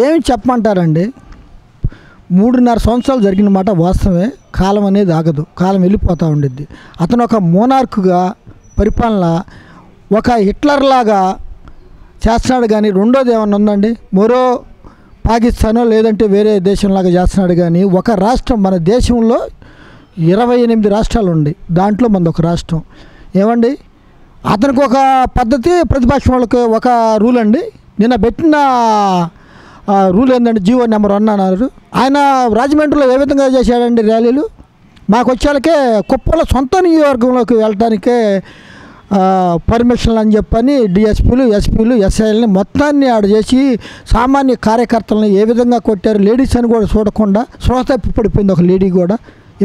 ఏమి చెప్పమంటారండి? 3.5 సంవత్సరాలు జరిగిన మాట వాస్తవమే. కాలం అనేది ఆగదు, కాలం వెళ్ళిపోతూ ఉండిద్ది. అతను ఒక మోనార్క్గా పరిపాలన ఒక హిట్లర్ లాగా చేస్తున్నాడు, కానీ రెండోది ఏమన్నా ఉందండి? మరో పాకిస్తానో లేదంటే వేరే దేశంలాగా చేస్తున్నాడు. కానీ ఒక రాష్ట్రం, మన దేశంలో 28 రాష్ట్రాలు ఉన్నాయి, దాంట్లో మనది ఒక రాష్ట్రం. ఏమండి, అతనికి ఒక పద్ధతి, ప్రతిపక్షం వాళ్ళకి ఒక రూల్ అండి. నిన్న పెట్టిన రూల్ ఏంటంటే జీవో నెంబర్ 1 అన్నారు. ఆయన రాజమండ్రిలో ఏ విధంగా చేశాడండి ర్యాలీలు? మాకు వచ్చేళ్ళకే కుప్పల సొంత నియోజకవర్గంలోకి వెళ్ళటానికే పర్మిషన్లు అని చెప్పని డిఎస్పీలు, ఎస్పీలు, ఎస్ఐల్ని మొత్తాన్ని ఆడ చేసి సామాన్య కార్యకర్తలను ఏ విధంగా కొట్టారు. లేడీస్ అని కూడా చూడకుండా శ్రోతప్పి పడిపోయింది ఒక లేడీ కూడా.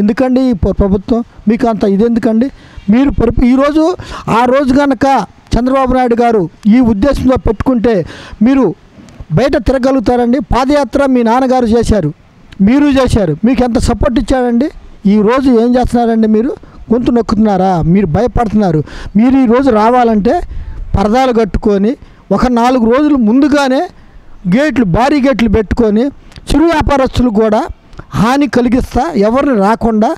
ఎందుకండి ఈ ప్రభుత్వం మీకు అంత ఇదెందుకండి? మీరు ఈరోజు ఆ రోజు కనుక చంద్రబాబు నాయుడు గారు ఈ ఉద్దేశంతో పెట్టుకుంటే మీరు బయట తిరగలుగుతారండి. పాదయాత్ర మీ నాన్నగారు చేశారు, మీరు చేశారు, మీకు ఎంత సపోర్ట్ ఇచ్చాడండి? ఈరోజు ఏం చేస్తున్నారండి? మీరు గొంతు నొక్కుతున్నారా? మీరు భయపడుతున్నారు. మీరు ఈరోజు రావాలంటే పరదాలు కట్టుకొని ఒక 4 రోజులు ముందుగానే గేట్లు, భారీ గేట్లు పెట్టుకొని చిరు వ్యాపారస్తులు కూడా హాని కలిగిస్తా ఎవరిని రాకుండా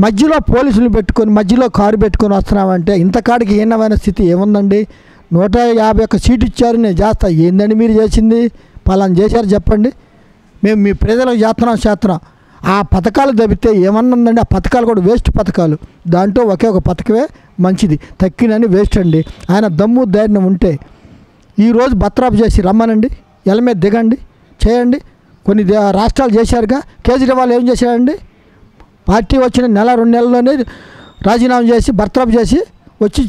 మధ్యలో పోలీసులు పెట్టుకొని మధ్యలో కారు పెట్టుకొని వస్తున్నామంటే ఇంతకాడికి హీనమైన స్థితి ఏముందండి? 151 సీటు ఇచ్చారు, నేను చేస్తా. ఏందండి మీరు చేసింది? పలానా చేశారు చెప్పండి. మేము మీ ప్రజలకు చేస్తున్నాం. ఆ పథకాలు తప్పితే ఏమన్నా ఉందండి? ఆ పథకాలు కూడా వేస్ట్ పథకాలు. దాంట్లో ఒకే ఒక పథకమే మంచిది, తక్కినని వేస్ట్ అండి. ఆయన దమ్ము ధైర్యం ఉంటే ఈరోజు బత్రాపు చేసి రమ్మనండి, ఎల మీద దిగండి, చేయండి. కొన్ని రాష్ట్రాలు చేశారుగా. కేజ్రీవాల్ ఏం చేశాడండి? పార్టీ వచ్చిన 1-2 నెలల్లోనే రాజీనామా చేసి బర్తరఫ్ చేసి వచ్చి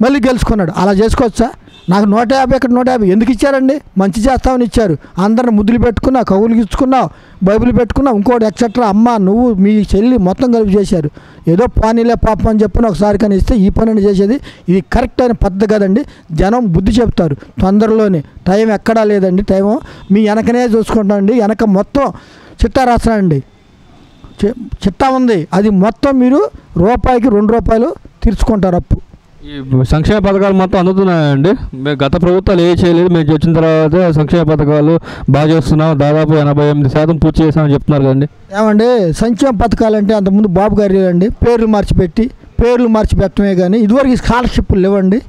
మళ్ళీ గెలుచుకున్నాడు. అలా చేసుకోవచ్చా? నాకు 150 ఇక్కడ 150 ఎందుకు ఇచ్చారండి? మంచి చేస్తామని ఇచ్చారు. అందరిని ముద్దులు పెట్టుకున్నావు, కవులు ఇచ్చుకున్నావు, బైబిల్ పెట్టుకున్నావు, ఇంకోటి ఎక్సెట్రా. అమ్మ నువ్వు మీ చెల్లి మొత్తం కలిపి చేశారు. ఏదో పానీలే పాపం అని చెప్పిన ఒకసారి కానీ ఇస్తే ఈ పని చేసేది ఇది కరెక్ట్ అయిన పద్ధతి కదండి. జనం బుద్ధి చెప్తారు తొందరలోనే. టైం ఎక్కడా లేదండి. టైము మీ వెనకనే చూసుకుంటానండి. వెనక మొత్తం చిట్టా రాస్తానండి, చిట్టా ఉంది. అది మొత్తం మీరు రూపాయికి 2 రూపాయలు తీర్చుకుంటారు అప్పు. ఈ సంక్షేమ పథకాలు మొత్తం అందుతున్నాయండి. గత ప్రభుత్వాలు ఏ చేయలేదు, మేము వచ్చిన తర్వాత సంక్షేమ పథకాలు బాగా చేస్తున్నాం, దాదాపు 88% పూర్తి చేసామని చెప్తున్నారు కదండి. ఏమండి సంక్షేమ పథకాలు అంటే అంతకుముందు బాబు గారు అండి పేర్లు మార్చిపెట్టమే కానీ ఇదివరకు స్కాలర్షిప్లు లేవండి.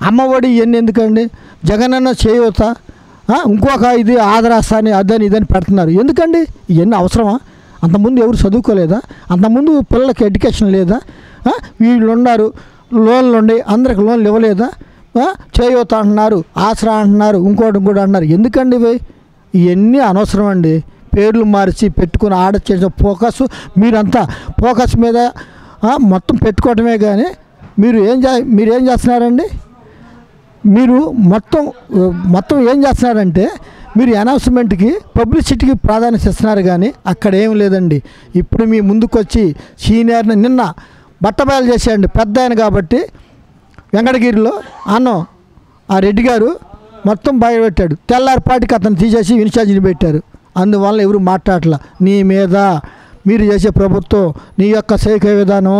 అమ్మఒడి ఇవన్నీ ఎందుకండి? జగనన్న చేయూత, ఇంకొక ఇది ఆదరాస్తాని అదని ఇదని పెడుతున్నారు. ఎందుకండి ఇవన్నీ అవసరమా? అంతకుముందు ఎవరు చదువుకోలేదా? అంతకుముందు పిల్లలకి ఎడ్యుకేషన్ లేదా? వీళ్ళు ఉన్నారు, లోన్లు ఉండి అందరికి లోన్లు ఇవ్వలేదా? చేయూత అంటున్నారు, ఆసరా అంటున్నారు, ఇంకోటి కూడా అంటున్నారు. ఎందుకండి ఇవన్నీ అనవసరం అండి. పేర్లు మార్చి పెట్టుకుని ఆడచేసే ఫోకస్ మీరంతా ఫోకస్ మీద మొత్తం పెట్టుకోవటమే కానీ మీరేం చేస్తున్నారండి? మీరు మొత్తం ఏం చేస్తున్నారంటే మీరు అనౌన్స్మెంట్కి, పబ్లిసిటీకి ప్రాధాన్యత ఇస్తున్నారు కానీ అక్కడ ఏం లేదండి. ఇప్పుడు మీ ముందుకు వచ్చి సీనియర్ని నిన్న బట్టబయలు చేసేయండి, పెద్ద ఆయన కాబట్టి వెంకటగిరిలో అన్నం ఆ రెడ్డి గారు మొత్తం బయటపెట్టాడు. తెల్లారిపాటికి అతను తీసేసి ఇన్ఛార్జిని పెట్టారు. అందువల్ల ఎవరు మాట్లాడట్లా. నీ మీద మీరు చేసే ప్రభుత్వం, నీ యొక్క సైక విధానం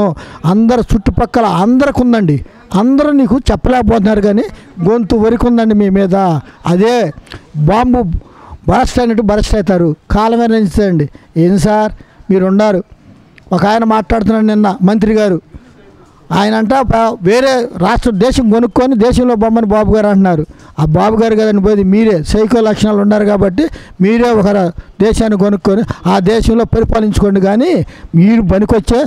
అందరు చుట్టుపక్కల అందరికి ఉందండి. అందరూ నీకు చెప్పలేకపోతున్నారు కానీ గొంతు వరకు ఉందండి మీ మీద. అదే బాంబు బరస్ట్ అయినట్టు బరస్ట్ అవుతారు. కాలమే నిలిచేయండి. ఏం సార్ మీరు ఉన్నారు? ఒక ఆయన మాట్లాడుతున్నాడు నిన్న, మంత్రి గారు. ఆయన అంట వేరే దేశం కొనుక్కొని దేశంలో బొమ్మని బాబు గారు అంటున్నారు. ఆ బాబు గారు కదండి పోయింది మీరే. సైకో లక్షణాలు ఉన్నారు కాబట్టి మీరే ఒక దేశాన్ని కొనుక్కొని ఆ దేశంలో పరిపాలించుకోండి. కానీ మీరు పనికొచ్చే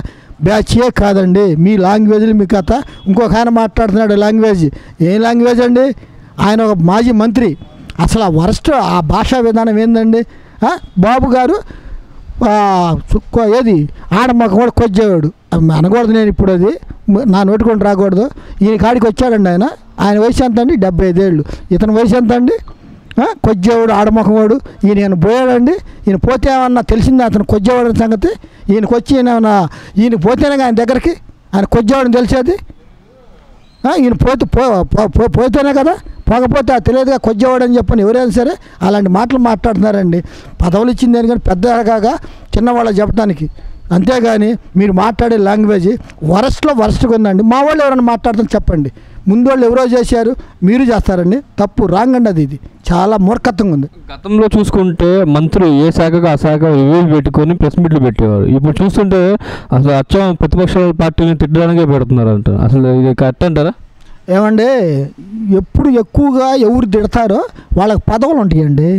బ్యాచే కాదండి. మీ లాంగ్వేజ్లు మీ కథ. ఇంకొక ఆయన మాట్లాడుతున్నాడు లాంగ్వేజ్. ఏం లాంగ్వేజ్ అండి? ఆయన ఒక మాజీ మంత్రి. అసలు ఆ వరస్ట్ ఆ భాషా విధానం ఏందండి? బాబు గారు ఏది ఆడమ్మక కూడా కొచ్చేవాడు అనకూడదు. నేను ఇప్పుడు అది నా నోటికొని రాకూడదు. ఈయన కాడికి వచ్చాడండి. ఆయన వయసు ఎంత అండి? 75 ఏళ్ళు. ఇతని వయసు ఎంత అండి? కొజ్జేవాడు, ఆడమొఖవాడు. ఈయన పోయాడండి. ఈయన పోతే ఏమన్నా తెలిసిందా అతను కొజ్జేవాడు సంగతి? ఈయనకు వచ్చి ఈయన పోతేనే ఆయన దగ్గరికి ఆయన కొజ్జేవాడని తెలిసేది. ఈయన పోతేనే కదా, పోకపోతే తెలియదుగా కొజ్జేవాడు అని చెప్పని ఎవరైనా సరే అలాంటి మాటలు మాట్లాడుతున్నారండి. పదవులు ఇచ్చింది అని కానీ పెద్దగా చిన్నవాళ్ళకి చెప్పడానికి. అంతేగాని మీరు మాట్లాడే లాంగ్వేజ్ వరస్ట్గా ఉందండి. మా వాళ్ళు ఎవరైనా మాట్లాడుతున్నారు చెప్పండి. ముందోళ్ళు ఎవరో చేశారు, మీరు చేస్తారండి. తప్పు, రాంగ్ అండి. అది ఇది చాలా మూర్ఖత్వంగా ఉంది. గతంలో చూసుకుంటే మంత్రి ఏ శాఖకు ఆ శాఖ రివ్యూలు పెట్టుకొని ప్రెస్ మీట్లు పెట్టేవారు. ఇప్పుడు చూస్తుంటే అసలు అచ్చం ప్రతిపక్ష పార్టీని తిట్టడానికే పెడుతున్నారు అంట. అసలు ఇది కరెక్ట్ అంటారా? ఏమండి, ఎప్పుడు ఎక్కువగా ఎవరు తిడతారో వాళ్ళకి పదవులు ఉంటాయండి.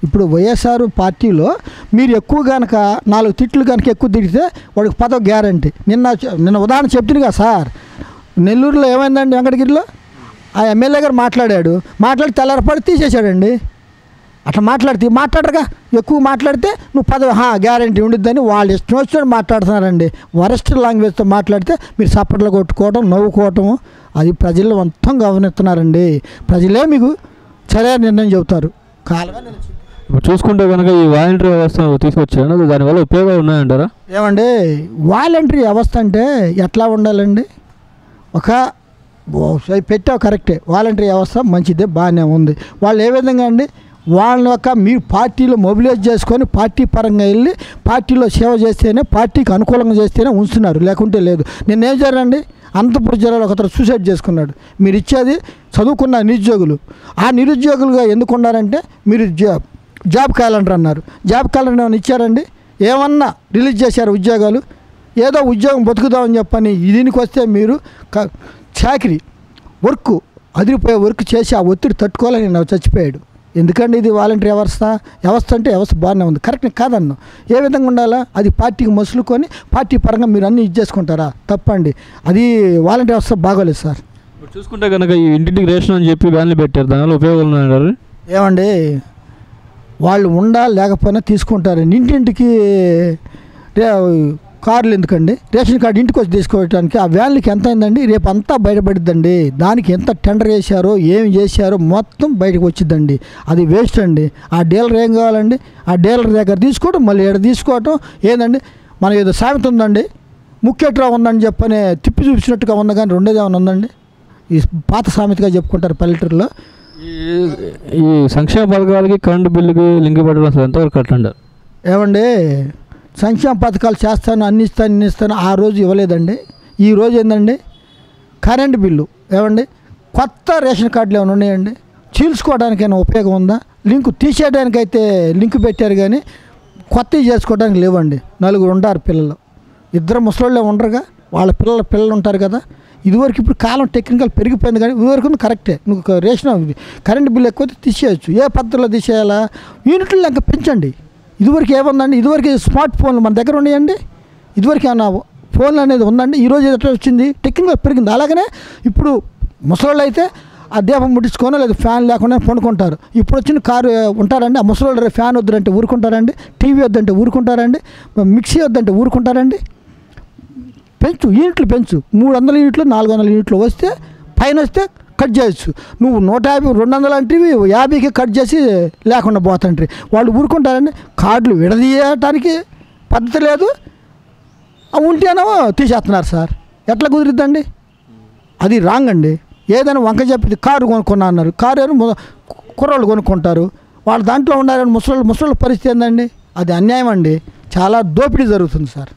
ఇప్పుడు వైఎస్ఆర్ పార్టీలో మీరు ఎక్కువ కనుక 4 తిట్లు కనుక ఎక్కువ తిడితే వాడికి పదవి గ్యారంటీ. నిన్న ఉదాహరణ చెప్తుంది కదా సార్, నెల్లూరులో ఏమైందండి, వెంకటగిరిలో ఆ ఎమ్మెల్యే గారు మాట్లాడి తెల్లారపడి తీసేశాడండి. అట్లా మాట్లాడరుగా, ఎక్కువ మాట్లాడితే నువ్వు పదవి గ్యారంటీ ఉండిద్దని వాళ్ళు ఇష్టం వచ్చినట్టు మాట్లాడుతున్నారండి. వరస్ట్ లాంగ్వేజ్తో మాట్లాడితే మీరు సప్పట్లు కొట్టుకోవడం, నవ్వుకోవటం, అది ప్రజలు మొత్తం గమనిస్తున్నారండి. ప్రజలే మీకు సరైన నిర్ణయం చెబుతారు. ఇప్పుడు చూసుకుంటే కనుక ఈ వాలంటరీ వ్యవస్థ తీసుకొచ్చాను, దానివల్ల ఉపయోగాలు ఉన్నాయంటారా? ఏమండి, వాలంటరీ వ్యవస్థ అంటే ఎట్లా ఉండాలండి? పెట్టావు కరెక్టే, వాలంటరీ వ్యవస్థ మంచిదే, బాగానే ఉంది. వాళ్ళు ఏ విధంగా అండి, వాళ్ళ మీరు పార్టీలో మొబిలైజ్ చేసుకొని పార్టీ పరంగా వెళ్ళి పార్టీలో సేవ చేస్తేనే, పార్టీకి అనుకూలంగా చేస్తేనే ఉంచుతున్నారు, లేకుంటే లేదు. నిన్నేం చేయాలండి, అనంతపురం జిల్లాలో ఒకరు సూసైడ్ చేసుకున్నాడు. మీరు ఇచ్చేది చదువుకున్న నిరుద్యోగులు. ఆ నిరుద్యోగులుగా ఎందుకు ఉన్నారంటే మీరు జాబ్ క్యాలెండర్ అన్నారు. జాబ్ క్యాలెండర్ ఏమైనా ఇచ్చారండి? ఏమన్నా రిలీజ్ చేశారు ఉద్యోగాలు? ఏదో ఉద్యోగం బతుకుదామని చెప్పని దీనికి వస్తే మీరు చాకరీ వర్క్ అదిరిపోయే వర్క్ చేసి ఆ ఒత్తిడి తట్టుకోవాలని నాకు చచ్చిపోయాడు. ఎందుకండి ఇది వాలంటరీ వ్యవస్థ అంటే వ్యవస్థ బాగానే ఉంది, కరెక్ట్ కాదన్ను. ఏ విధంగా ఉండాలా? అది పార్టీకి మసులుకొని పార్టీ పరంగా మీరు అన్నీ ఇచ్చేసుకుంటారా? తప్పండి, అది వాలంటరీ వ్యవస్థ బాగోలేదు సార్. ఇప్పుడు చూసుకుంటే కనుక ఈ ఇంటింటికి రేషన్ అని చెప్పి బ్యాన్లు పెట్టారు, దానివల్ల ఉపయోగాలు ఉన్నాయంటారు? ఏమండి, వాళ్ళు ఉండాలి లేకపోయినా తీసుకుంటారండి. ఇంటింటికి కార్లు ఎందుకండి? రేషన్ కార్డు ఇంటికి వచ్చి తీసుకోవడానికి ఆ వ్యాన్లకి ఎంత అయిందండి? రేపు అంతా బయటపడిద్దండి. దానికి ఎంత టెండర్ చేశారో ఏమి చేశారో మొత్తం బయటకు వచ్చిద్దండి. అది వేస్ట్ అండి. ఆ డీలర్ ఏం కావాలండి? ఆ డీలర్ దగ్గర తీసుకోవడం, మళ్ళీ ఇక్కడ తీసుకోవటం ఏందండి? మనం ఏదో సామెత ఉందండి, ముక్కెట్రా ఉందని చెప్పని తిప్పి చూపించినట్టుగా ఉంది, కానీ రెండేది ఏమైనా ఉందండి? ఈ పాత సామెతగా చెప్పుకుంటారు పల్లెటూరులో. ఈ సంక్షేమ పథకాలకి కరెంటు బిల్లుకి లింక్ పెట్టడం అసలు ఎంతవరకు కట్టండి? ఏమండి, సంక్షేమ పథకాలు చేస్తాను, అన్ని ఇస్తాను ఆ రోజు ఇవ్వలేదండి. ఈ రోజు ఏందండి, కరెంటు బిల్లు. ఏమండి, కొత్త రేషన్ కార్డులు ఏమైనా ఉన్నాయండి? చీల్చుకోవడానికైనా ఉపయోగం ఉందా? లింకు తీసేయడానికైతే లింకు పెట్టారు, కానీ కొత్తవి చేసుకోవడానికి లేవండి. 4 ఉంటారు పిల్లలు, 2 ముసలోళ్ళే ఉండరుగా, వాళ్ళ పిల్లలు ఉంటారు కదా. ఇదివరకు ఇప్పుడు కాలం టెక్నికల్ పెరిగిపోయింది, కానీ ఇదివరకు కరెక్టే. నువ్వు రేషన్ కరెంటు బిల్లు ఎక్కువ తీసేయచ్చు. ఏ పద్ధతిలో తీసేయాలా? యూనిట్లు లెక్క పెంచండి. ఇదివరకు ఏముందండి? ఇదివరకు స్మార్ట్ ఫోన్లు మన దగ్గర ఉన్నాయండి. ఇదివరకు ఏమన్నా ఫోన్లు అనేది ఉందండి? ఈరోజు ఎట్లా వచ్చింది? టెక్నికల్ పెరిగింది. అలాగనే ఇప్పుడు ముసలోళ్ళు అయితే ఆ దీపం ముట్టించుకోనో లేదా ఫ్యాన్ లేకుండా పండుకుంటారు. ఇప్పుడు వచ్చిన కారు ఉంటారండి? ఆ ముసలోళ్ళు ఫ్యాన్ వద్దంటే ఊరుకుంటారండి? టీవీ వద్దంటే ఊరుకుంటారండి? మిక్సీ వద్దంటే ఊరుకుంటారండి? పెంచు, యూనిట్లు పెంచు. 300 యూనిట్లు 400 యూనిట్లు వస్తే పైన వస్తే కట్ చేయొచ్చు. నువ్వు 150 200 అంటివి 50కి కట్ చేసి లేకుండా పోతండ్రి. వాళ్ళు ఊరుకుంటారండి? కార్డులు విడదీయటానికి పద్ధతి లేదు, ఉంటేనో తీసేస్తున్నారు సార్. ఎట్లా కుదిరిద్దండి? అది రాంగ్ అండి. ఏదైనా వంక చెప్పి కారు కొనుక్కున్నా అన్నారు, కారు ఏమో కుర్రోళ్ళు కొనుక్కుంటారు, వాళ్ళు దాంట్లో ఉండాలని ముసలి పరిస్థితి ఏందండి? అది అన్యాయం అండి. చాలా దోపిడీ జరుగుతుంది సార్.